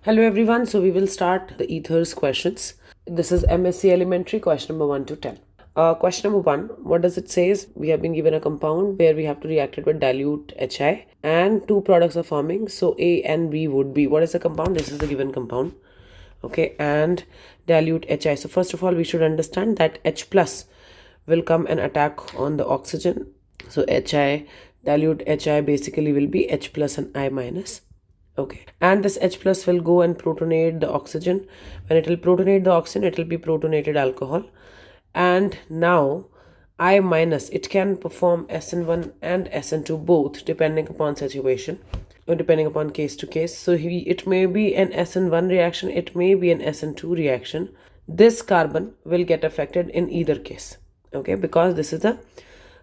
Hello everyone, so we will start the ethers questions. This is MSc Elementary question number 1 to 10. Question number 1, what does it say is we have been given a compound where we have to react it with dilute HI and two products are forming. So A and B would be, what is the compound? This is the given compound. Okay, and dilute HI. So first of all, we should understand that H plus will come and attack on the oxygen. So HI, dilute HI basically will be H plus and I minus. Okay, and this H plus will go and protonate the oxygen. When it will protonate the oxygen, it will be protonated alcohol. And now I minus, it can perform SN1 and SN2 both depending upon situation or depending upon case to case. So it may be an SN1 reaction, it may be an SN2 reaction. This carbon will get affected in either case. Okay, because this is a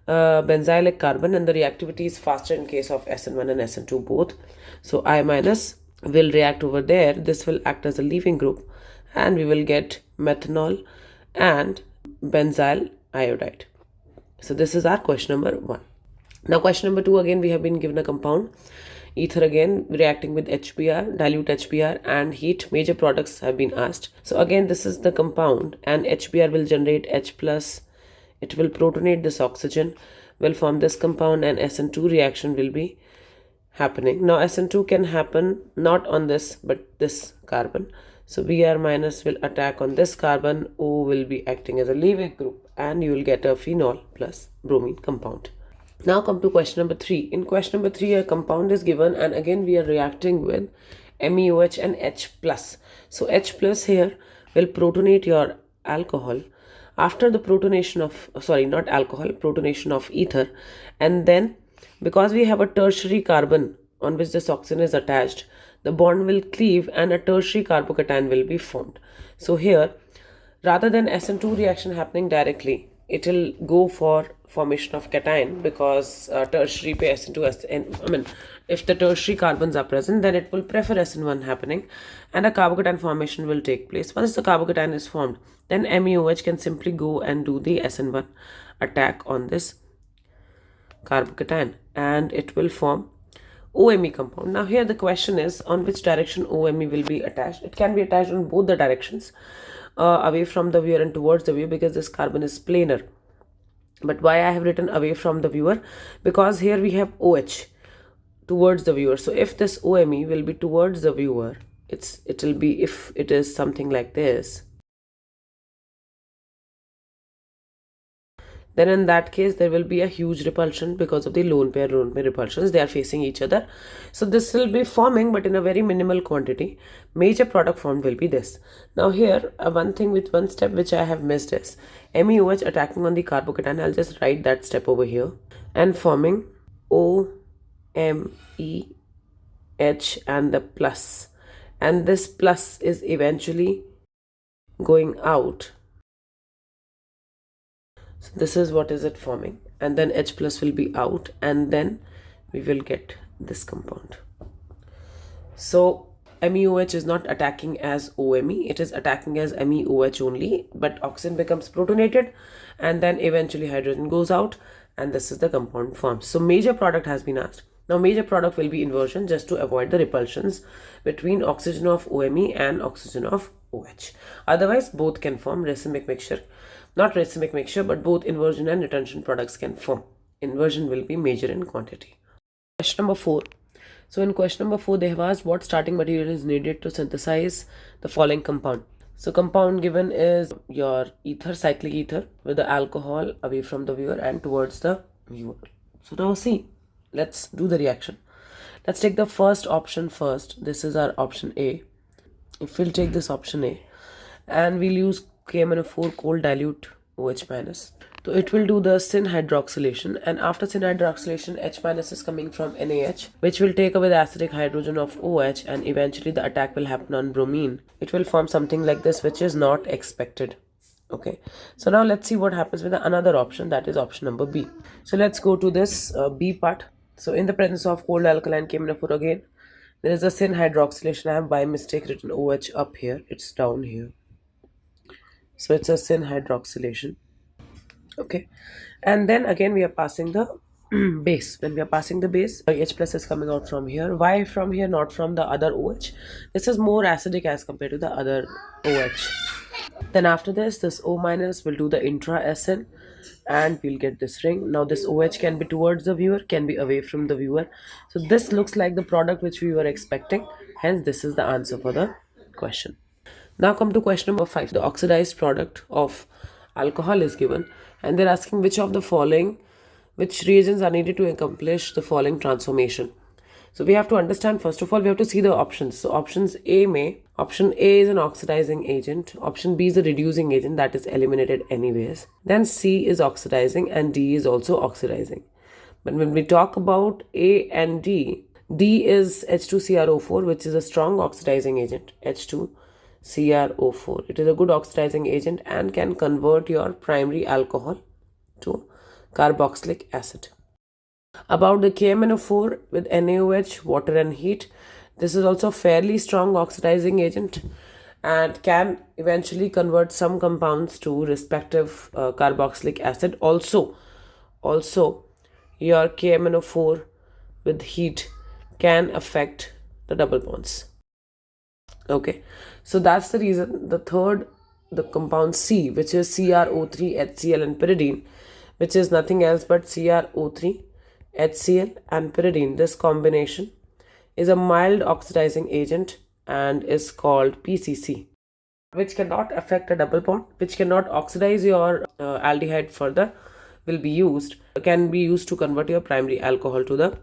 benzylic carbon and the reactivity is faster in case of SN1 and SN2 both. So I minus will react over there. This will act as a leaving group and we will get methanol and benzyl iodide. So this is our question number 1. Now question number 2, again we have been given a compound. Ether again reacting with HBr, dilute HBr and heat. Major products have been asked. So again this is the compound and HBr will generate H plus. It will protonate this oxygen, will form this compound and SN2 reaction will be happening. Now SN2 can happen not on this but this carbon. So Br minus will attack on this carbon, O will be acting as a leaving group and you will get a phenol plus bromine compound. Now come to question number 3. In question number 3 a compound is given and again we are reacting with MEOH and H plus. So H plus here will protonate your alcohol after the protonation of, not alcohol, protonation of ether, and then because we have a tertiary carbon on which this oxygen is attached, the bond will cleave and a tertiary carbocation will be formed. So here, rather than SN2 reaction happening directly, it will go for formation of cation because tertiary pe SN2, if the tertiary carbons are present, then it will prefer SN1 happening and a carbocation formation will take place. Once the carbocation is formed, then MEOH can simply go and do the SN1 attack on this carbocation and it will form OMe compound. Now here the question is on which direction OMe will be attached. It can be attached on both the directions, away from the viewer and towards the viewer because this carbon is planar. But why I have written away from the viewer? Because here we have OH towards the viewer. So if this OMe will be towards the viewer, it will be, if it is something like this, then in that case there will be a huge repulsion because of the lone pair repulsions. They are facing each other. So this will be forming but in a very minimal quantity. Major product formed will be this. Now here one thing with one step which I have missed is MEOH attacking on the carbocation. I'll just write that step over here and forming OMEH and the plus, and this plus is eventually going out. So this is what is it forming, and then H plus will be out and then we will get this compound. So MEOH is not attacking as OMe, it is attacking as MEOH only, but oxygen becomes protonated and then eventually hydrogen goes out and this is the compound formed. So major product has been asked. Now major product will be inversion just to avoid the repulsions between oxygen of OMe and oxygen of OH. Otherwise both can form racemic mixture. Not racemic mixture but both inversion and retention products can form. Inversion will be major in quantity. Question number 4. So in question number 4 they have asked what starting material is needed to synthesize the following compound. So compound given is your ether, cyclic ether with the alcohol away from the viewer and towards the viewer. So now see, let's do the reaction. Let's take the first option first. This is our option A. If we'll take this option A and we'll use KMnO4 cold dilute OH minus. So it will do the syn hydroxylation, and after syn hydroxylation H minus is coming from NaH, which will take away the acidic hydrogen of OH and eventually the attack will happen on bromine. It will form something like this which is not expected. Okay, so now let's see what happens with another option, that is option number B. So let's go to this B part. So in the presence of cold alkaline KMnO4 again, there is a syn hydroxylation. I have by mistake written OH up here, it's down here. So it's a syn hydroxylation. Okay, and then again we are passing the base. When we are passing the base, H plus is coming out from here. Why from here, not from the other OH? This is more acidic as compared to the other OH. Then after this O minus will do the intra-SN and we'll get this ring. Now this OH can be towards the viewer, can be away from the viewer. So this looks like the product which we were expecting. Hence this is the answer for the question. Now come to question number 5. The oxidized product of alcohol is given and they're asking which of the following, which reagents are needed to accomplish the following transformation. So we have to understand, first of all, we have to see the options. So option A is an oxidizing agent. Option B is a reducing agent, that is eliminated anyways. Then C is oxidizing and D is also oxidizing. But when we talk about A and D is H2CrO4, which is a strong oxidizing agent, H2CrO4. It is a good oxidizing agent and can convert your primary alcohol to carboxylic acid. About the KMNO4 with NaOH, water and heat, this is also a fairly strong oxidizing agent and can eventually convert some compounds to respective carboxylic acid. Also your KMNO4 with heat can affect the double bonds. Okay, so that's the reason. The third, the compound C, which is CrO3, HCl and pyridine, which is nothing else but CrO3, HCl and pyridine. This combination is a mild oxidizing agent and is called PCC, which cannot affect a double bond, which cannot oxidize your aldehyde further, can be used to convert your primary alcohol to the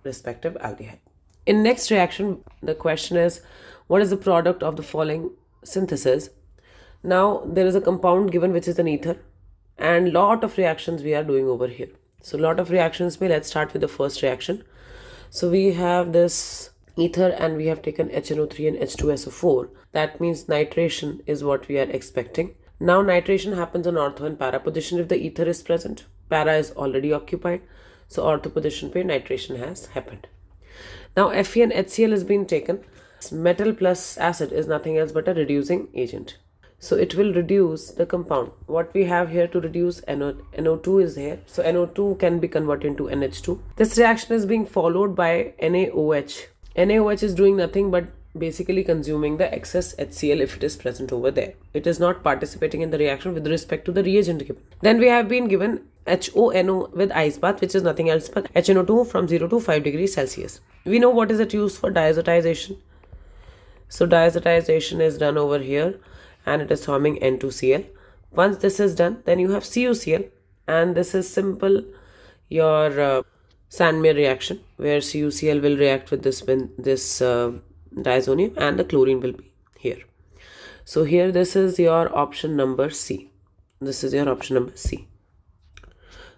respective aldehyde. In next reaction, the question is, what is the product of the following synthesis? Now there is a compound given which is an ether and lot of reactions we are doing over here. So lot of reactions, let's start with the first reaction. So we have this ether and we have taken HNO3 and H2SO4. That means nitration is what we are expecting. Now nitration happens on ortho and para position if the ether is present. Para is already occupied. So ortho position pe nitration has happened. Now Fe and HCl has been taken. Metal plus acid is nothing else but a reducing agent. So it will reduce the compound. What we have here to reduce NO2 is here. So NO2 can be converted into NH2. This reaction is being followed by NaOH. NaOH is doing nothing but basically consuming the excess HCl if it is present over there. It is not participating in the reaction with respect to the reagent given. Then we have been given HONO with ice bath, which is nothing else but HNO2 from 0 to 5 degrees Celsius. We know what is it used for, diazotization. So diazotization is done over here and it is forming N2Cl. Once this is done, then you have CuCl and this is simple your Sandmeyer reaction where CuCl will react with this diazonium and the chlorine will be here. So here this is your option number C. This is your option number C.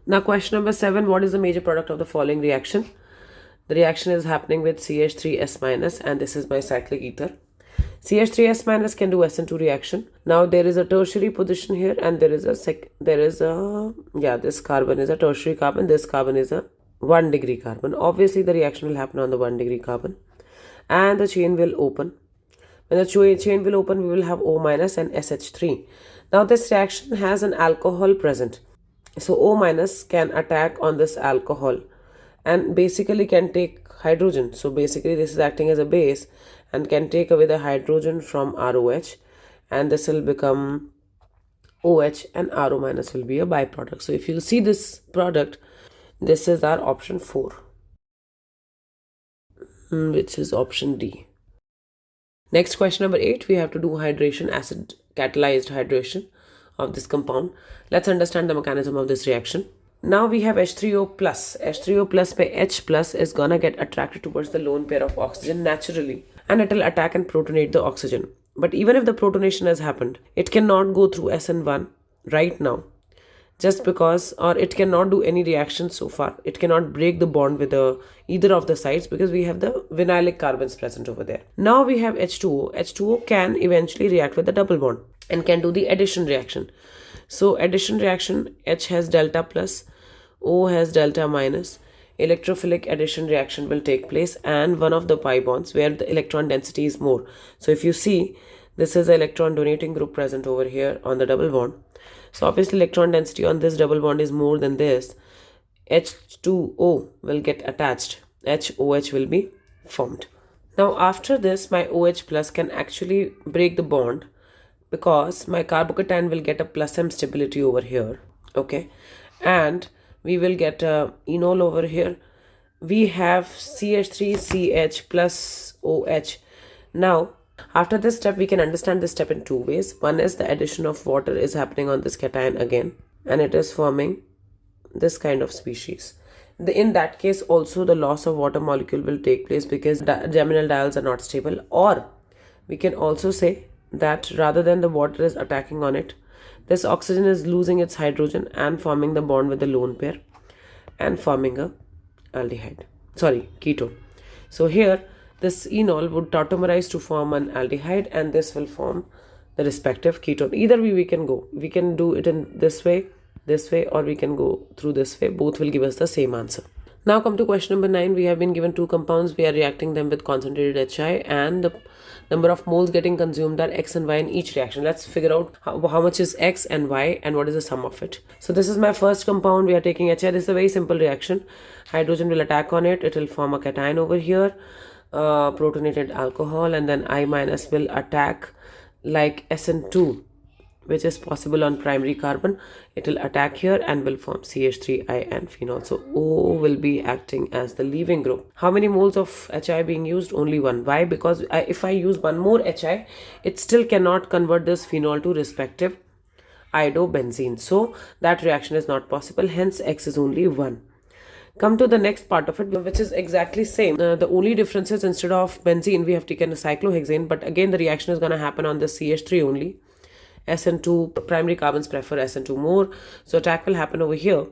Now question number 7, what is the major product of the following reaction? The reaction is happening with CH3S- and this is my cyclic ether. CH3S- can do SN2 reaction. Now there is a tertiary position here and this carbon is a tertiary carbon, this carbon is a 1 degree carbon. Obviously the reaction will happen on the 1 degree carbon and the chain will open. When the chain will open, we will have O- and SH3. Now this reaction has an alcohol present. So O- can attack on this alcohol and basically can take hydrogen. So basically this is acting as a base and can take away the hydrogen from ROH and this will become OH and RO- will be a byproduct. So if you see this product, this is our option 4, which is option D. Next question number 8, we have to do hydration, acid catalyzed hydration of this compound. Let's understand the mechanism of this reaction. Now we have H3O plus. H3O plus by H plus is gonna get attracted towards the lone pair of oxygen naturally and it will attack and protonate the oxygen. But even if the protonation has happened, it cannot go through SN1 right now just because, or it cannot do any reaction so far. It cannot break the bond with either of the sides because we have the vinylic carbons present over there. Now we have H2O. H2O can eventually react with the double bond and can do the addition reaction. So addition reaction, H has delta plus, O has delta minus. Electrophilic addition reaction will take place and one of the pi bonds where the electron density is more. So if you see, this is the electron donating group present over here on the double bond. So obviously electron density on this double bond is more than this. H2O will get attached. HOH will be formed. Now after this, my OH plus can actually break the bond because my carbocation will get a plus M stability over here. Okay. And we will get a enol over here. We have CH3CH plus OH. Now, after this step, we can understand this step in two ways. One is the addition of water is happening on this cation again, and it is forming this kind of species. In that case, also the loss of water molecule will take place because geminal diols are not stable. Or we can also say that rather than the water is attacking on it, this oxygen is losing its hydrogen and forming the bond with the lone pair and forming a ketone. So here this enol would tautomerize to form an aldehyde, and this will form the respective ketone. Either way we can go. We can do it in this way, or we can go through this way. Both will give us the same answer. Now come to question number 9. We have been given two compounds. We are reacting them with concentrated HI, and the number of moles getting consumed are X and Y in each reaction. Let's figure out how much is X and Y and what is the sum of it. So this is my first compound. We are taking HI. This is a very simple reaction. Hydrogen will attack on it. It will form a cation over here, protonated alcohol, and then I minus will attack like SN2, which is possible on primary carbon. It will attack here and will form CH3I and phenol. So O will be acting as the leaving group. How many moles of HI being used? Only one. Why? Because if I use one more HI, it still cannot convert this phenol to respective iodobenzene. So that reaction is not possible. Hence X is only 1. Come to the next part of it, which is exactly same. The only difference is instead of benzene, we have taken a cyclohexane. But again, the reaction is going to happen on the CH3 only. SN2, primary carbons prefer SN2 more. So attack will happen over here.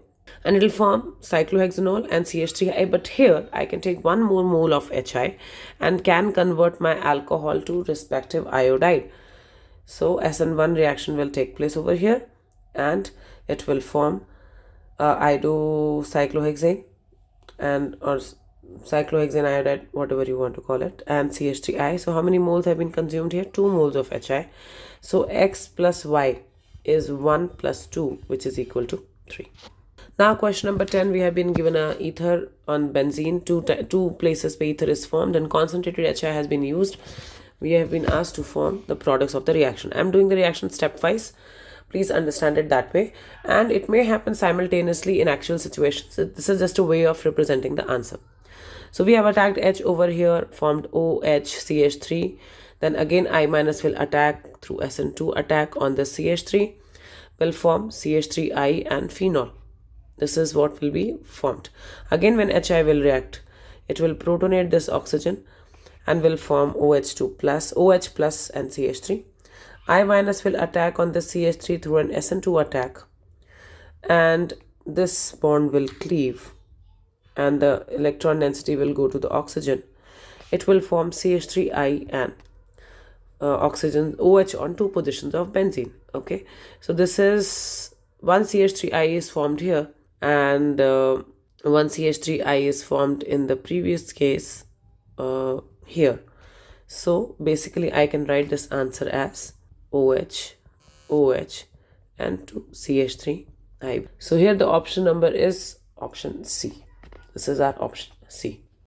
And it will form cyclohexanol and CH3I. But here, I can take one more mole of HI and can convert my alcohol to respective iodide. So SN1 reaction will take place over here. And it will form iodocyclohexane and or cyclohexane iodide, whatever you want to call it, and CH3I. So how many moles have been consumed here? 2 moles of HI. So X plus Y is 1 plus 2, which is equal to 3. Now question number 10, we have been given a ether on benzene, two places where ether is formed, and concentrated HI has been used. We have been asked to form the products of the reaction. I'm doing the reaction stepwise. Please understand it that way. And it may happen simultaneously in actual situations. This is just a way of representing the answer. So we have attacked H over here, formed OHCH3. Then again I minus will attack through SN2 attack on the CH3, will form CH3I and phenol. This is what will be formed. Again when HI will react, it will protonate this oxygen and will form OH2 plus, OH plus and CH3. I minus will attack on the CH3 through an SN2 attack, and this bond will cleave and the electron density will go to the oxygen. It will form CH3I and oxygen OH on 2 positions of benzene. Okay, so this is one CH3I is formed here, and one CH3I is formed in the previous case here. So basically I can write this answer as OH, OH and 2 CH3I. So here the option number is option C. This is our option C.